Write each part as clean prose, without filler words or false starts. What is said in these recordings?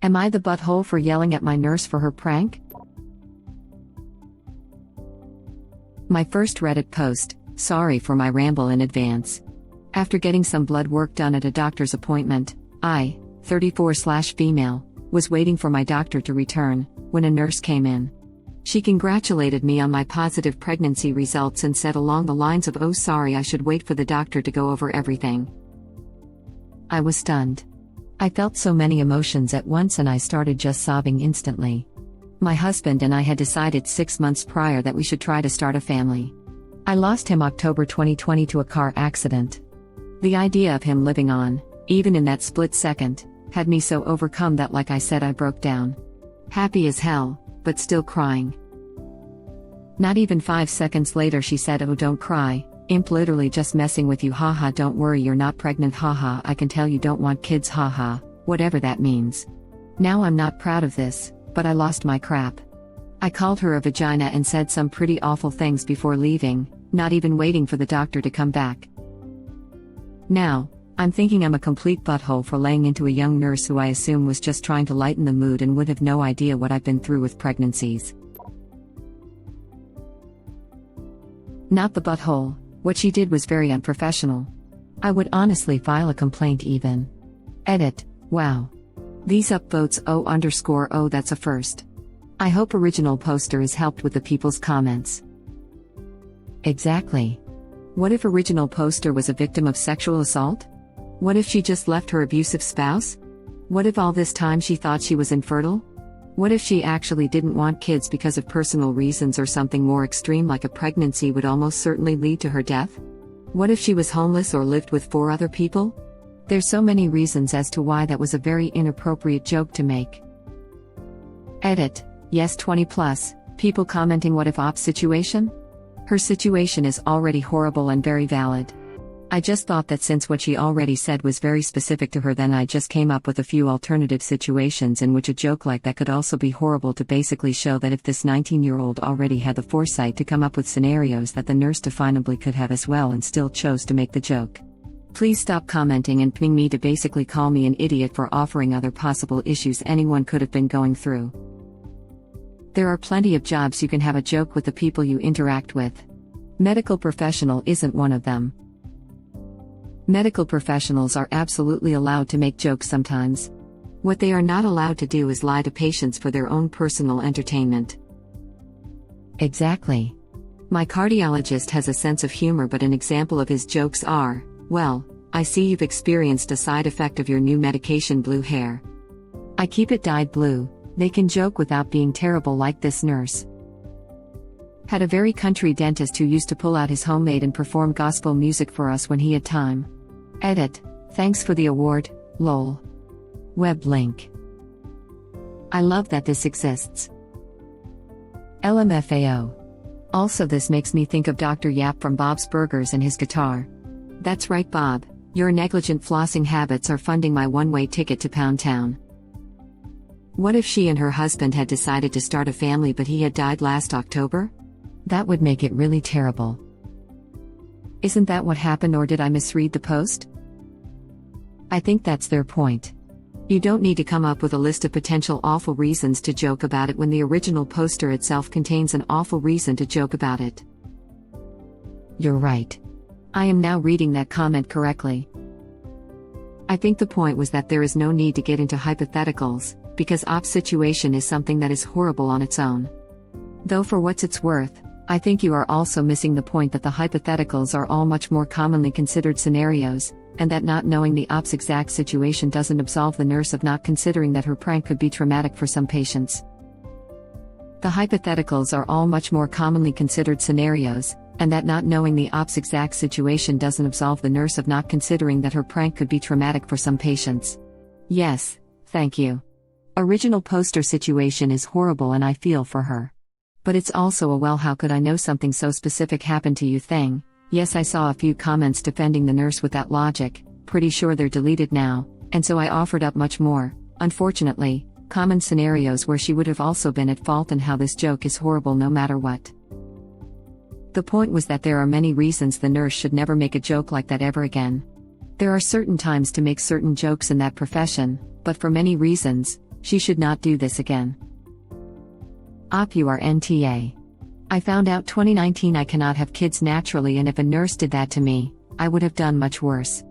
Am I the butthole for yelling at my nurse for her prank? My first Reddit post, sorry for my ramble in advance. After getting some blood work done at a doctor's appointment, I, 34/female, was waiting for my doctor to return, when a nurse came in. She congratulated me on my positive pregnancy results and said along the lines of, "Oh sorry, I should wait for the doctor to go over everything." I was stunned. I felt so many emotions at once and I started just sobbing instantly. My husband and I had decided 6 months prior that we should try to start a family. I lost him October 2020 to a car accident. The idea of him living on, even in that split second, had me so overcome that, like I said, I broke down. Happy as hell, but still crying. Not even 5 seconds later she said, "Oh don't cry, imp literally just messing with you, haha, don't worry, you're not pregnant, haha, I can tell you don't want kids, haha, whatever that means." Now I'm not proud of this, but I lost my crap. I called her a vagina and said some pretty awful things before leaving, not even waiting for the doctor to come back. Now, I'm thinking I'm a complete butthole for laying into a young nurse who I assume was just trying to lighten the mood and would have no idea what I've been through with pregnancies. Not the butthole, what she did was very unprofessional. I would honestly file a complaint even. Edit, wow. These upvotes O_O, that's a first. I hope original poster is helped with the people's comments. Exactly. What if original poster was a victim of sexual assault? What if she just left her abusive spouse? What if all this time she thought she was infertile? What if she actually didn't want kids because of personal reasons or something more extreme like a pregnancy would almost certainly lead to her death? What if she was homeless or lived with 4 other people? There's so many reasons as to why that was a very inappropriate joke to make. Edit, yes 20+, people commenting what if op situation? Her situation is already horrible and very valid. I just thought that since what she already said was very specific to her, then I just came up with a few alternative situations in which a joke like that could also be horrible, to basically show that if this 19-year-old already had the foresight to come up with scenarios that the nurse definably could have as well and still chose to make the joke. Please stop commenting and ping me to basically call me an idiot for offering other possible issues anyone could have been going through. There are plenty of jobs you can have a joke with the people you interact with. Medical professional isn't one of them. Medical professionals are absolutely allowed to make jokes sometimes. What they are not allowed to do is lie to patients for their own personal entertainment. Exactly. My cardiologist has a sense of humor, but an example of his jokes are, "Well, I see you've experienced a side effect of your new medication, blue hair. I keep it dyed blue." They can joke without being terrible like this nurse. Had a very country dentist who used to pull out his homemade and perform gospel music for us when he had time. Edit, thanks for the award, lol. Web link. I love that this exists. LMFAO. Also, this makes me think of Dr. Yap from Bob's Burgers and his guitar. That's right, Bob, your negligent flossing habits are funding my one-way ticket to Pound Town. What if she and her husband had decided to start a family but he had died last October? That would make it really terrible. Isn't that what happened, or did I misread the post? I think that's their point. You don't need to come up with a list of potential awful reasons to joke about it when the original poster itself contains an awful reason to joke about it. You're right. I am now reading that comment correctly. I think the point was that there is no need to get into hypotheticals, because op situation is something that is horrible on its own. Though for what it's worth, I think you are also missing the point that the hypotheticals are all much more commonly considered scenarios, and that not knowing the op's exact situation doesn't absolve the nurse of not considering that her prank could be traumatic for some patients. The hypotheticals are all much more commonly considered scenarios, and that not knowing the op's exact situation doesn't absolve the nurse of not considering that her prank could be traumatic for some patients. Yes, thank you. Original poster situation is horrible and I feel for her. But it's also a "well, how could I know something so specific happened to you" thing. Yes, I saw a few comments defending the nurse with that logic, pretty sure they're deleted now, and so I offered up much more, unfortunately, common scenarios where she would have also been at fault and how this joke is horrible no matter what. The point was that there are many reasons the nurse should never make a joke like that ever again. There are certain times to make certain jokes in that profession, but for many reasons, She should not do this again. Op, you are NTA. I found out 2019 I cannot have kids naturally, and if a nurse did that to me, I would have done much worse.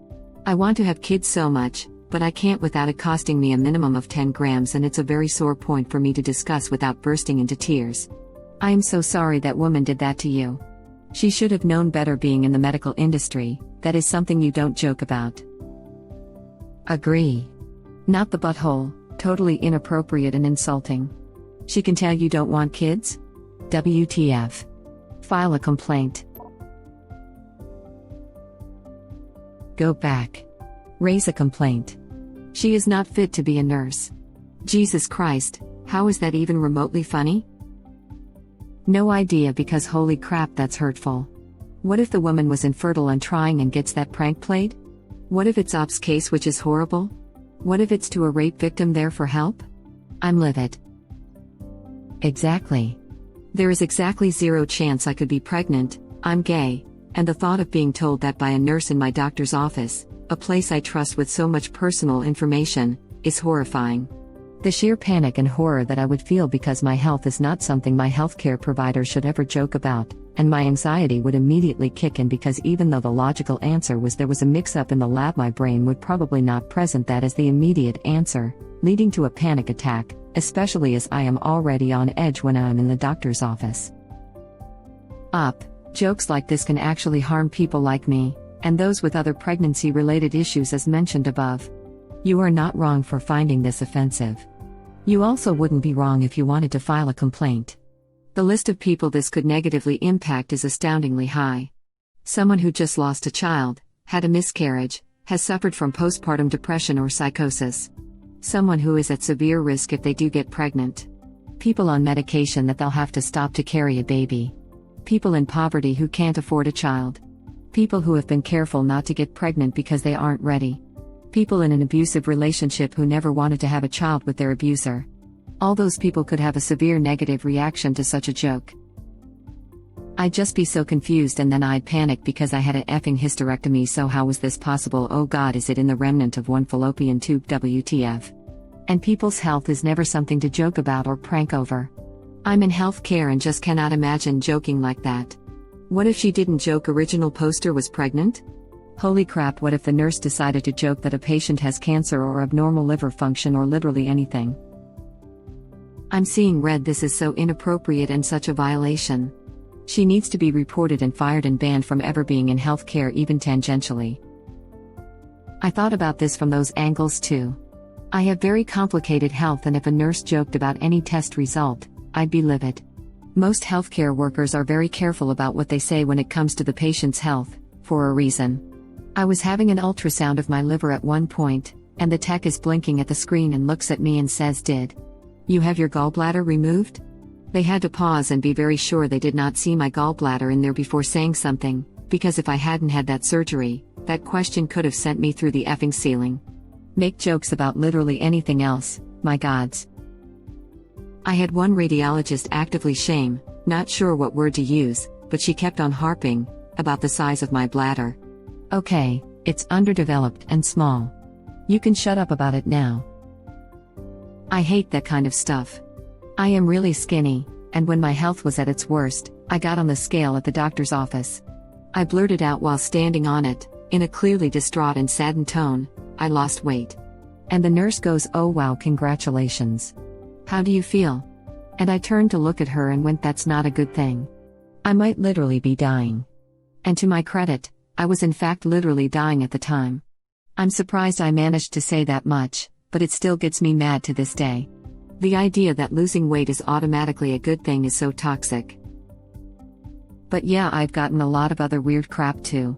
I want to have kids so much, but I can't without it costing me a minimum of 10 grams, and it's a very sore point for me to discuss without bursting into tears. I am so sorry that woman did that to you. She should have known better being in the medical industry. That is something you don't joke about. Agree. Not the butthole, totally inappropriate and insulting. She can tell you don't want kids? WTF. File a complaint. Go back. Raise a complaint. She is not fit to be a nurse. Jesus Christ, how is that even remotely funny? No idea, because holy crap, that's hurtful. What if the woman was infertile and trying and gets that prank played? What if it's Op's case, which is horrible? What if it's to a rape victim there for help? I'm livid. Exactly. There is exactly zero chance I could be pregnant, I'm gay, and the thought of being told that by a nurse in my doctor's office, a place I trust with so much personal information, is horrifying. The sheer panic and horror that I would feel, because my health is not something my healthcare provider should ever joke about, and my anxiety would immediately kick in, because even though the logical answer was there was a mix-up in the lab, my brain would probably not present that as the immediate answer, leading to a panic attack, especially as I am already on edge when I am in the doctor's office. Jokes like this can actually harm people like me, and those with other pregnancy-related issues as mentioned above. You are not wrong for finding this offensive. You also wouldn't be wrong if you wanted to file a complaint. The list of people this could negatively impact is astoundingly high. Someone who just lost a child, had a miscarriage, has suffered from postpartum depression or psychosis. Someone who is at severe risk if they do get pregnant. People on medication that they'll have to stop to carry a baby. People in poverty who can't afford a child. People who have been careful not to get pregnant because they aren't ready. People in an abusive relationship who never wanted to have a child with their abuser. All those people could have a severe negative reaction to such a joke. I'd just be so confused, and then I'd panic because I had an effing hysterectomy, so how was this possible? Oh God, is it in the remnant of one fallopian tube? WTF. And people's health is never something to joke about or prank over. I'm in healthcare and just cannot imagine joking like that. What if she didn't joke? Original poster was pregnant? Holy crap, what if the nurse decided to joke that a patient has cancer or abnormal liver function or literally anything? I'm seeing red. This is so inappropriate and such a violation. She needs to be reported and fired and banned from ever being in healthcare, even tangentially. I thought about this from those angles too. I have very complicated health, and if a nurse joked about any test result, I'd be livid. Most healthcare workers are very careful about what they say when it comes to the patient's health, for a reason. I was having an ultrasound of my liver at one point, and the tech is blinking at the screen and looks at me and says, "Did you have your gallbladder removed?" They had to pause and be very sure they did not see my gallbladder in there before saying something, because if I hadn't had that surgery, that question could have sent me through the effing ceiling. Make jokes about literally anything else, my gods. I had one radiologist actively shame, not sure what word to use, but she kept on harping about the size of my bladder. Okay, it's underdeveloped and small. You can shut up about it now. I hate that kind of stuff. I am really skinny, and when my health was at its worst, I got on the scale at the doctor's office. I blurted out while standing on it, in a clearly distraught and saddened tone, "I lost weight." And the nurse goes, "Oh wow, congratulations. How do you feel?" And I turned to look at her and went, "That's not a good thing. I might literally be dying." And to my credit, I was in fact literally dying at the time. I'm surprised I managed to say that much, but it still gets me mad to this day. The idea that losing weight is automatically a good thing is so toxic. But yeah, I've gotten a lot of other weird crap too.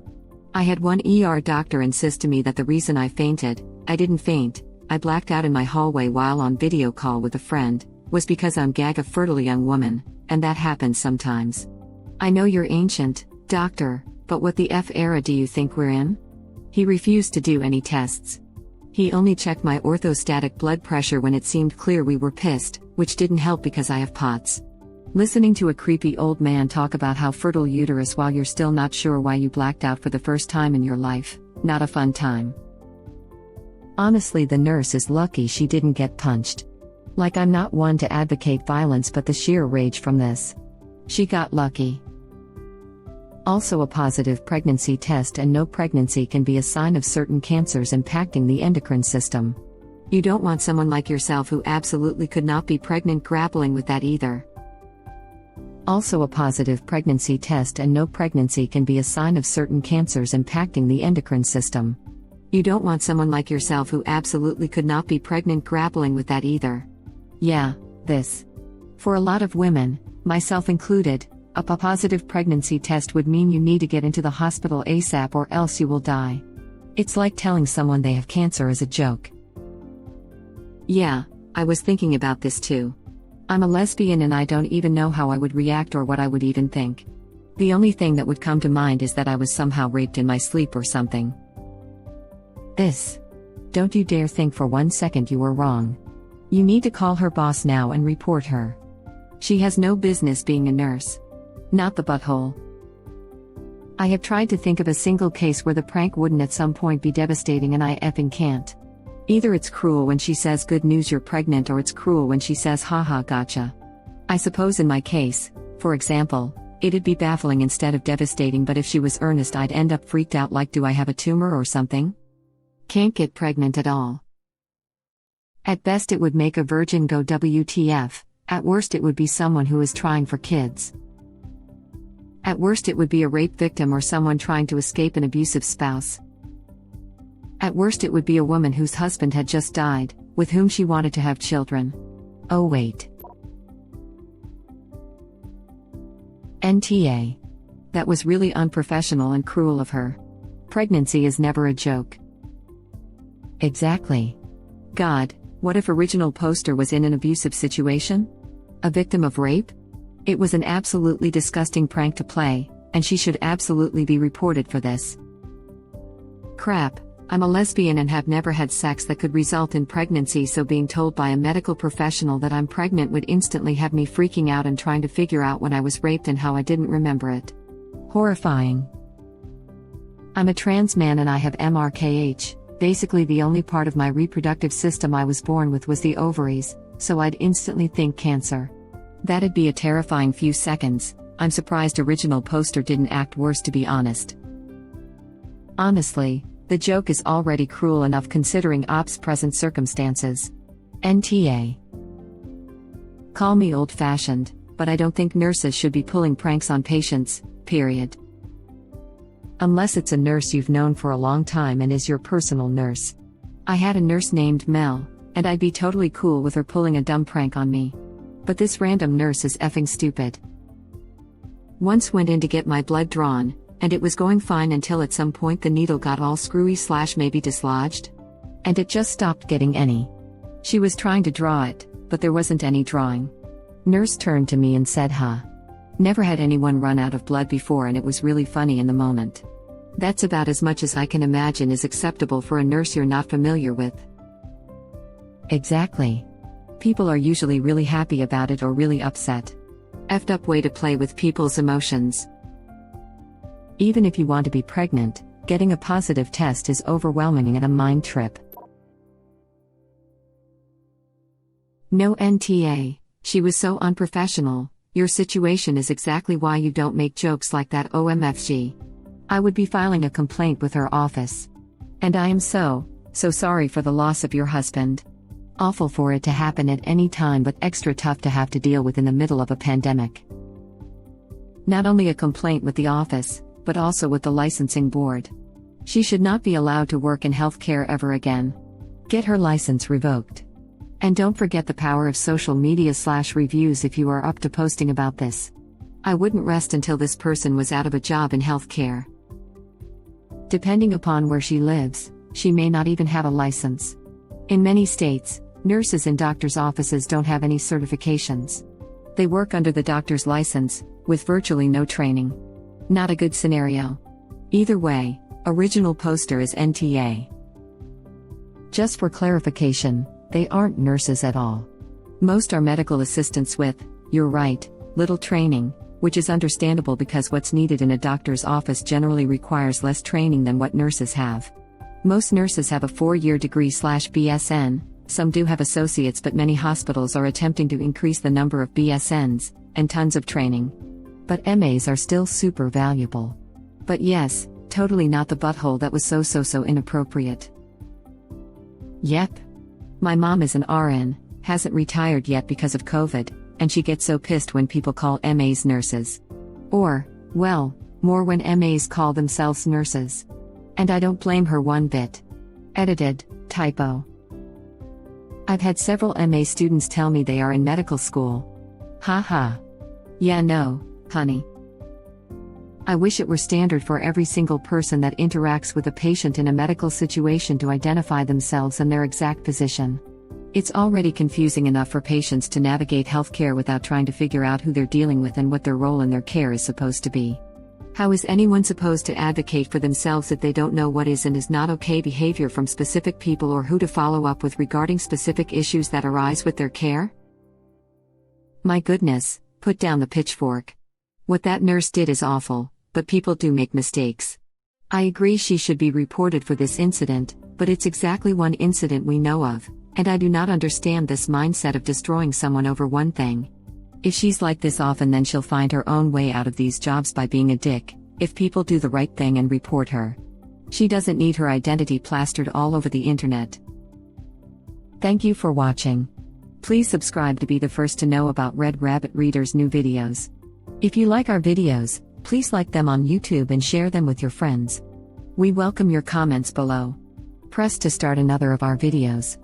I had one ER doctor insist to me that the reason I fainted, I didn't faint, I blacked out in my hallway while on video call with a friend, was because I'm a fertile young woman, and that happens sometimes. I know you're ancient, doctor, but what the F era do you think we're in? He refused to do any tests. He only checked my orthostatic blood pressure when it seemed clear we were pissed, which didn't help because I have POTS. Listening to a creepy old man talk about how fertile uterus while you're still not sure why you blacked out for the first time in your life, not a fun time. Honestly, the nurse is lucky she didn't get punched. Like I'm not one to advocate violence, but the sheer rage from this. She got lucky. Also, a positive pregnancy test and no pregnancy can be a sign of certain cancers impacting the endocrine system. You don't want someone like yourself who absolutely could not be pregnant grappling with that either. Also, a positive pregnancy test and no pregnancy can be a sign of certain cancers impacting the endocrine system. You don't want someone like yourself who absolutely could not be pregnant grappling with that either. Yeah, this. For a lot of women, myself included, a positive pregnancy test would mean you need to get into the hospital ASAP or else you will die. It's like telling someone they have cancer as a joke. Yeah, I was thinking about this too. I'm a lesbian and I don't even know how I would react or what I would even think. The only thing that would come to mind is that I was somehow raped in my sleep or something. This. Don't you dare think for 1 second you were wrong. You need to call her boss now and report her. She has no business being a nurse. Not the butthole. I have tried to think of a single case where the prank wouldn't at some point be devastating and I effing can't. Either it's cruel when she says good news you're pregnant or it's cruel when she says haha gotcha. I suppose in my case, for example, it'd be baffling instead of devastating, but if she was earnest I'd end up freaked out like do I have a tumor or something? Can't get pregnant at all. At best it would make a virgin go WTF, at worst it would be someone who is trying for kids. At worst it would be a rape victim or someone trying to escape an abusive spouse. At worst it would be a woman whose husband had just died, with whom she wanted to have children. Oh wait. NTA. That was really unprofessional and cruel of her. Pregnancy is never a joke. Exactly. God, what if original poster was in an abusive situation? A victim of rape? It was an absolutely disgusting prank to play, and she should absolutely be reported for this. Crap, I'm a lesbian and have never had sex that could result in pregnancy, so being told by a medical professional that I'm pregnant would instantly have me freaking out and trying to figure out when I was raped and how I didn't remember it. Horrifying. I'm a trans man and I have MRKH. Basically the only part of my reproductive system I was born with was the ovaries, so I'd instantly think cancer. That'd be a terrifying few seconds. I'm surprised original poster didn't act worse, to be honest. Honestly, the joke is already cruel enough considering OP's present circumstances. NTA. Call me old-fashioned, but I don't think nurses should be pulling pranks on patients, period. Unless it's a nurse you've known for a long time and is your personal nurse. I had a nurse named Mel, and I'd be totally cool with her pulling a dumb prank on me. But this random nurse is effing stupid. Once went in to get my blood drawn, and it was going fine until at some point the needle got all screwy / maybe dislodged. And it just stopped getting any. She was trying to draw it, but there wasn't any drawing. Nurse turned to me and said, "Huh. Never had anyone run out of blood before," and it was really funny in the moment. That's about as much as I can imagine is acceptable for a nurse you're not familiar with. Exactly. People are usually really happy about it or really upset. Effed up way to play with people's emotions. Even if you want to be pregnant, getting a positive test is overwhelming and a mind trip. No NTA, she was so unprofessional. Your situation is exactly why you don't make jokes like that, OMFG. I would be filing a complaint with her office. And I am so sorry for the loss of your husband. Awful for it to happen at any time, but extra tough to have to deal with in the middle of a pandemic. Not only a complaint with the office, but also with the licensing board. She should not be allowed to work in healthcare ever again. Get her license revoked. And don't forget the power of social media / reviews if you are up to posting about this. I wouldn't rest until this person was out of a job in healthcare. Depending upon where she lives, she may not even have a license. In many states, nurses in doctors' offices don't have any certifications. They work under the doctor's license, with virtually no training. Not a good scenario. Either way, original poster is NTA. Just for clarification, they aren't nurses at all. Most are medical assistants with, you're right, little training, which is understandable because what's needed in a doctor's office generally requires less training than what nurses have. Most nurses have a 4-year degree / BSN, Some do have associates, but many hospitals are attempting to increase the number of BSNs, and tons of training. But MAs are still super valuable. But yes, totally not the butthole that was so inappropriate. Yep. My mom is an RN, hasn't retired yet because of COVID, and she gets so pissed when people call MAs nurses. Or, well, more when MAs call themselves nurses. And I don't blame her one bit. Edited, typo. I've had several MA students tell me they are in medical school. Haha. Yeah, no, honey. I wish it were standard for every single person that interacts with a patient in a medical situation to identify themselves and their exact position. It's already confusing enough for patients to navigate healthcare without trying to figure out who they're dealing with and what their role in their care is supposed to be. How is anyone supposed to advocate for themselves if they don't know what is and is not okay behavior from specific people or who to follow up with regarding specific issues that arise with their care? My goodness, put down the pitchfork. What that nurse did is awful, but people do make mistakes. I agree she should be reported for this incident, but it's exactly one incident we know of, and I do not understand this mindset of destroying someone over one thing. If she's like this often, then she'll find her own way out of these jobs by being a dick, if people do the right thing and report her. She doesn't need her identity plastered all over the internet. Thank you for watching. Please subscribe to be the first to know about Red Rabbit Reader's new videos. If you like our videos, please like them on YouTube and share them with your friends. We welcome your comments below. Press to start another of our videos.